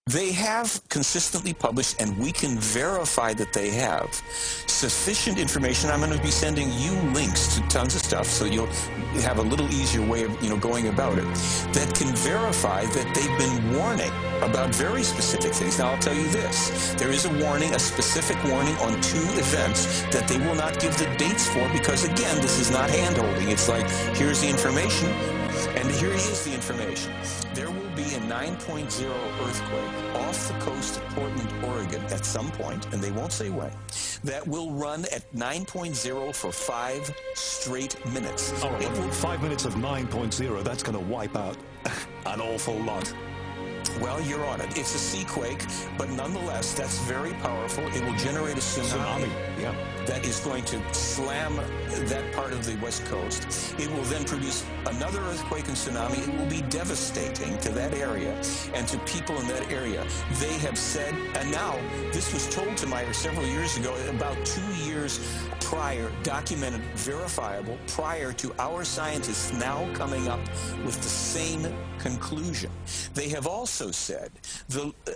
They have consistently published, and we can verify that they have sufficient information. I'm going to be sending you links to tons of stuff, so you'll have a little easier way of, going about it, that can verify that they've been warning about very specific things. Now, I'll tell you this. There is a warning, a specific warning on 2 events that they will not give the dates for because, again, this is not hand-holding. It's like, here's the information, and here is the information. There will be a 9.0 earthquake off the coast of Portland, Oregon at some point, and they won't say when, that will run at 9.0 for 5 straight minutes. All right, 5 minutes of 9.0, that's going to wipe out an awful lot. Well, you're on it. It's a sea quake, but nonetheless, that's very powerful. It will generate a tsunami. Yeah. That is going to slam that part of the West Coast. It will then produce another earthquake and tsunami. It will be devastating to that area and to people in that area. They have said, and now this was told to Meyer several years ago, about 2 years prior, documented, verifiable, prior to our scientists now coming up with the same conclusion. They have also said,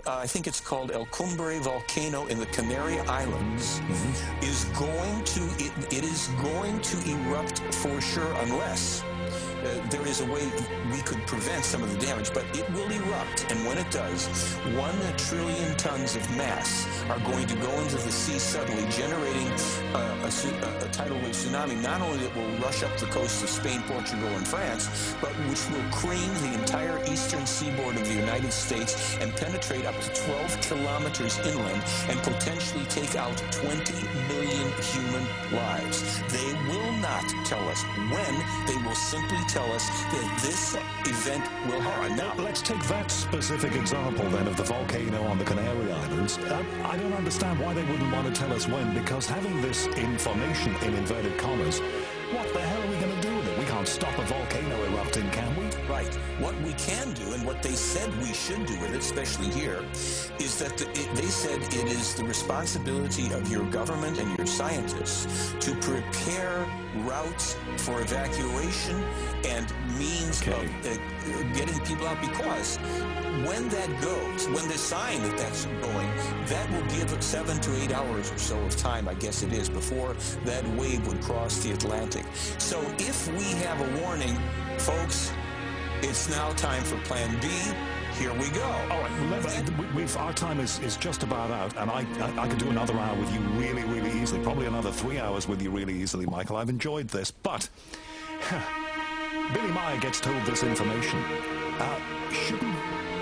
I think it's called El Cumbre volcano in the Canary Islands, is going to, it is going to erupt for sure unless there is a way we could prevent some of the damage, but it will erupt, and when it does, 1 trillion tons of mass are going to go into the sea suddenly, generating a tidal wave tsunami, not only that will rush up the coast of Spain, Portugal, and France, but which will cream the entire eastern seaboard of the United States and penetrate up to 12 kilometers inland and potentially take out 20 million human lives. They will not tell us when, they will simply tell us that this event will happen. Now, let's take that specific example then of the volcano on the Canary Islands. I don't understand why they wouldn't want to tell us when, because having this information in inverted commas, what the hell are we going to do with it? We can't stop a volcano erupting, can we? Right. What we can do, and what they said we should do with it, especially here, is that they said it is the responsibility of your government and your scientists to prepare routes for evacuation and means of getting people out, because when that goes, when the sign that that's going, that will give it 7 to 8 hours or so of time, I guess it is, before that wave would cross the Atlantic. So if we have a warning, folks, it's now time for Plan B. Here we go. All right, our time is just about out, and I could do another hour with you really, really easily. Probably another 3 hours with you really easily, Michael. I've enjoyed this, but Billy Meyer gets told this information. Shouldn't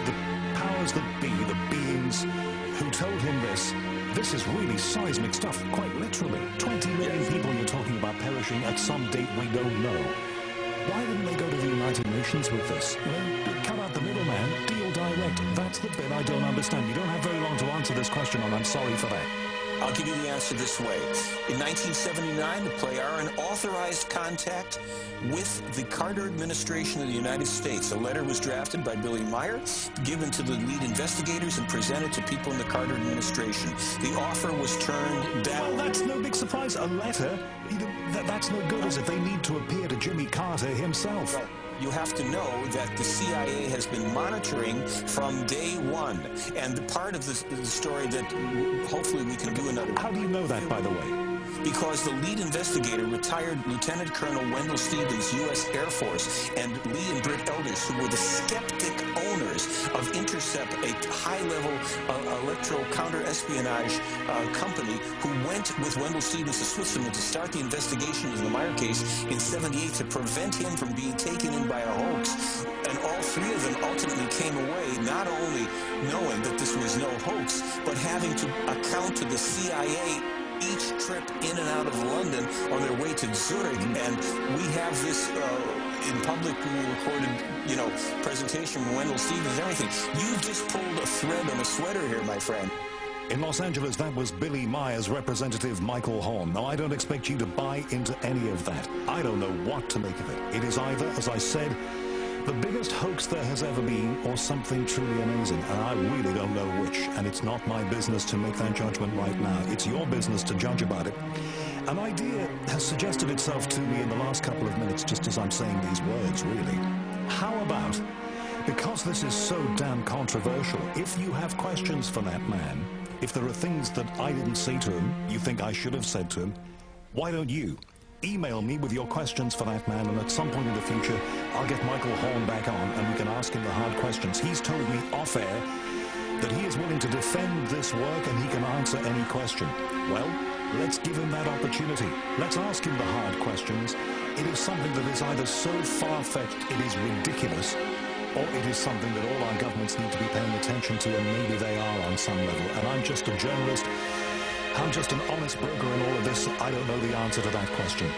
the powers that be, the beings who told him this is really seismic stuff, quite literally. 20 million people you're talking about perishing at some date we don't know. Why didn't they go to the United Nations with this? Cut out the middleman, deal direct. That's the bit I don't understand. You don't have very long to answer this question, and I'm sorry for that. I'll give you the answer this way. In 1979, the Playaran authorized contact with the Carter administration of the United States. A letter was drafted by Billy Meyer, given to the lead investigators, and presented to people in the Carter administration. The offer was turned down. Well, that's no big surprise. A letter, that's no good, as if they need to appear to Jimmy Carter himself. Well, you have to know that the CIA has been monitoring from day one, and part of the story that hopefully we can do another. How do you know that, by the way? Because the lead investigator, retired Lieutenant Colonel Wendell Stevens, U.S. Air Force, and Lee and Britt Elders, who were the skeptic owners of Intercept, a high-level electro-counter-espionage company, who went with Wendell Stevens to Switzerland to start the investigation into the Meyer case in '78 to prevent him from being taken in by a hoax. And all 3 of them ultimately came away not only knowing that this was no hoax, but having to account to the CIA each trip in and out of London on their way to Zurich. And we have this in publicly recorded, presentation from Wendell Stevens and everything. You've just pulled a thread on a sweater here, my friend. In Los Angeles, that was Billy Meyer's representative, Michael Horn. Now, I don't expect you to buy into any of that. I don't know what to make of it. It is either, as I said, the biggest hoax there has ever been, or something truly amazing, and I really don't know which, and it's not my business to make that judgment right now. It's your business to judge about it. An idea has suggested itself to me in the last couple of minutes, just as I'm saying these words, really. How about Because this is so damn controversial, if you have questions for that man, if there are things that I didn't say to him, you think I should have said to him, why don't you email me with your questions for that man, and at some point in the future, I'll get Michael Horn back on and we can ask him the hard questions. He's told me off air that he is willing to defend this work and he can answer any question. Well, let's give him that opportunity. Let's ask him the hard questions. It is something that is either so far-fetched it is ridiculous, or it is something that all our governments need to be paying attention to, and maybe they are on some level. And I'm just a journalist. I'm just an honest broker in all of this. I don't know the answer to that question.